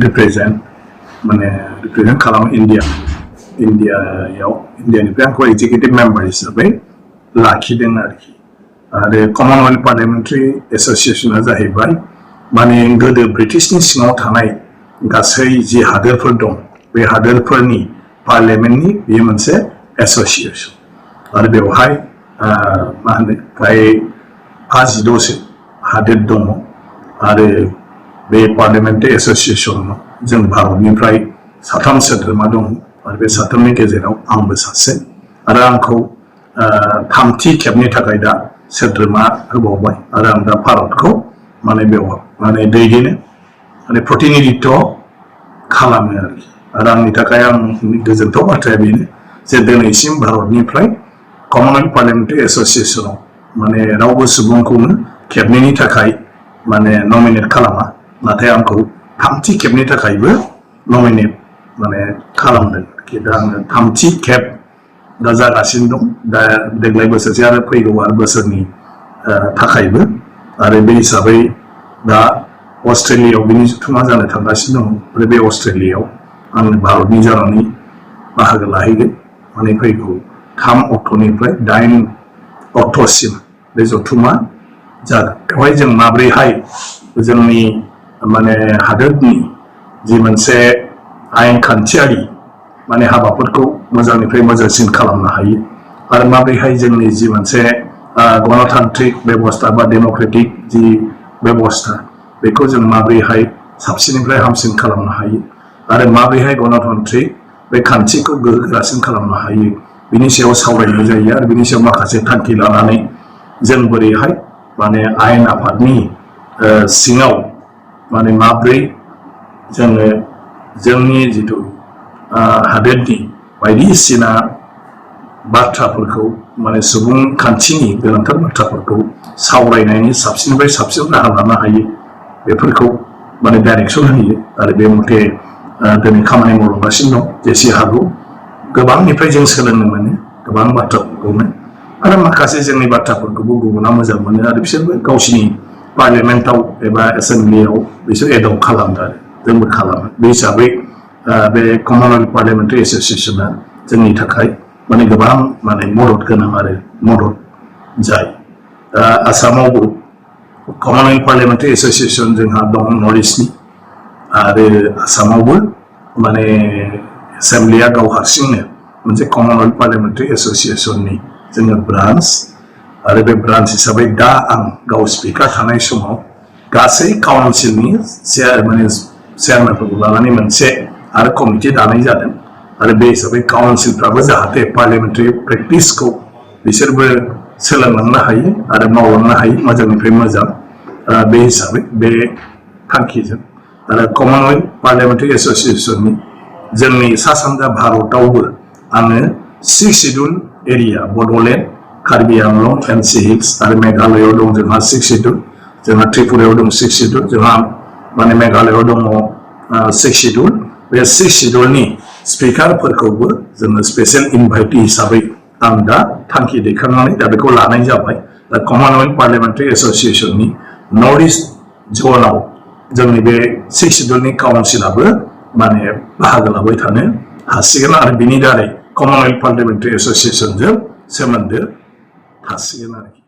represent खालामो इंडियानिफ्राय आंखौ executive member हिसाबै लाखिदों आरोखि आरो कमनवेल्थ पार्लियामेन्टारि एसोसिएशना जाहैबाय माने गोदो ब्रिटिशनि सिङाव थानाय गासै जि हादोरफोर दं बे हादोरफोरनि पार्लियामेन्टनि बेयो मोनसे एसोसिएशन आरो बेवहाय मा होनो फ्राय 16 हादोर दङ आरो बे पार्लियामेन्टारि एसोसिएशनाव जों भारतनिफ्राय 3 सोद्रोमा दं आरो बे 3नि गेजेराव आंबो सासे आरो आंखौ 3थि खेबनि थाखाय दा सोद्रोमा होबावबाय आरो आं दा भारतखौ माने बेवहाय माने दैदेनो माने प्रतिनिधित्व खालामो आरोखि आरो आंनि थाखाय आंनि गोजोनथाव बाथ्राया बेनो जे दिनैसिम भारतनिफ्राय कमनवेल्थ पार्लियामेन्टारि एसोसिएशनाव माने रावबो सुबुंखौनो खेबनैनि थाखाय माने नमिनेट खालामा नाथाय आंखौ 3थि खेबनि थाखायबो नमिनेट माने खालामदों कि दा आङो 3थि खेब दा जागासिनो दं दा देग्लाय बोसोरसे आरो फैगौ आरो बोसोरनि थाखायबो आरो बे हिसाबै दा अस्ट्रेलियायाव बिनि जथुमा जानो थांगासिनो दं आरो बे अस्ट्रेलियायाव आं भारतनि जानानै बाहागो लाहैगोन माने फैगौ 3 अक्ट'निफ्राय 8 अक्ट'सिम बे जथुमा जागोन बेवहाय जों माब्रैहाय जोंनि माने हादोरनि जि मोनसे आयेन खान्थियारि माने हाबाफोरखौ मोजांनिफ्राय मोजांसिन खालामनो हायो आरो माब्रैहाय जोंनि जि मोनसे गणतान्त्रिक बेबस्था बा डेम'क्रेटिक जि बेबस्था बेखौ जों माब्रैहाय साबसिननिफ्राय हामसिन खालामनो हायो आरो माब्रैहाय गणतान्त्रिक बे खान्थिखौ गोहोगोरासिन खालामनो हायो बिनि सायाव सावरायनाय जायो आरो बिनि सायाव माखासे थांखि लानानै जों बोरैहाय माने आयेन आफादनि सिङाव माने माब्रै जोङो जोंनि जिथु हादोरनि बायदिसिना बाथ्राफोरखौ माने सुबुं खान्थिनि गोनांथार बाथ्राफोरखौ सावरायनायनि साबसिननिफ्राय साबसिन राहा लानो हायो बेफोरखौ माने डाइरेक्सन होयो आरो बे मथे दिनै खामानि मावलांगासिनो दं जेसे हागौ गोबांनिफ्राय जों सोलोंनो मोनो गोबां बाथ्राफोरखौनो आरो माखासे जोंनि बाथ्राफोरखौबो गुबुना मोजां मोनो आरो बिसोरबो गावसिनि पार्लियामेन्टआव एबा एसेम्ब्लियाव बिसोर एडप्ट खालामो आरो जोंबो खालामो बे हिसाबै बे कमनवेल्थ पार्लियामेन्टारि एसोसिएशना जोंनि थाखाय माने गोबां माने मदद गोनां आरो मदद जायो आसामावबो कमनवेल्थ पार्लियामेन्टारि एसोसिएशन जोंहा दं नर्थ इस्टनि आरो आसामावबो माने एसेम्ब्लिया गाव हारसिंनो मोनसे कमनवेल्थ पार्लियामेन्टारि एसोसिएशननि जोङो ब्रान्च आरो बे ब्रान्च हिसाबै दा आं गाव स्पिकार थानाय समाव गासै काउन्सिलनि चेयारमेनफोरखौ लानानै मोनसे आरो कमिटि दानाय जादों आरो बे हिसाबै काउन्सिलफ्राबो जाहाथे पार्लियामेन्टारि प्रेक्टिसखौ बिसोरबो सोलोंलांनो हायो आरो मावलांनो हायो मोजांनिफ्राय मोजां बे हिसाबै बे थांखिजों आरो कमनवेल्थ पार्लियामेन्टारि एसोसिएशननि जोंनि सा सानजा भारतआवबो आङो 6 शिड्युल एरिया बड'लेण्ड कार्बि आंलं एनसि हिल्स आरो मेघालयआव दं जोंहा 6 शिड्युल जोंहा त्रिपुरायाव दं 6 शिड्युल जोंहा माने मेघालयआव दङ 6 शिड्युल बे 6 शिड्युलनि स्पिकारफोरखौबो जोङो स्पेशल इनभाइटि हिसाबै आं दा थांखि दैखांनानै दा बेखौ लानाय जाबाय दा कमनवेल्थ पार्लियामेन्टारि एसोसिएशननि नर्थ इस्ट जोनाव जोंनि बे 6 शिड्युलनि काउन्सिलाबो माने बाहागो लाबाय थानो हासिगोन आरो बिनि दारै कमनवेल्थ पार्लियामेन्टारि एसोसिएशनजों सोमोन्दो थासिगोन आरोखि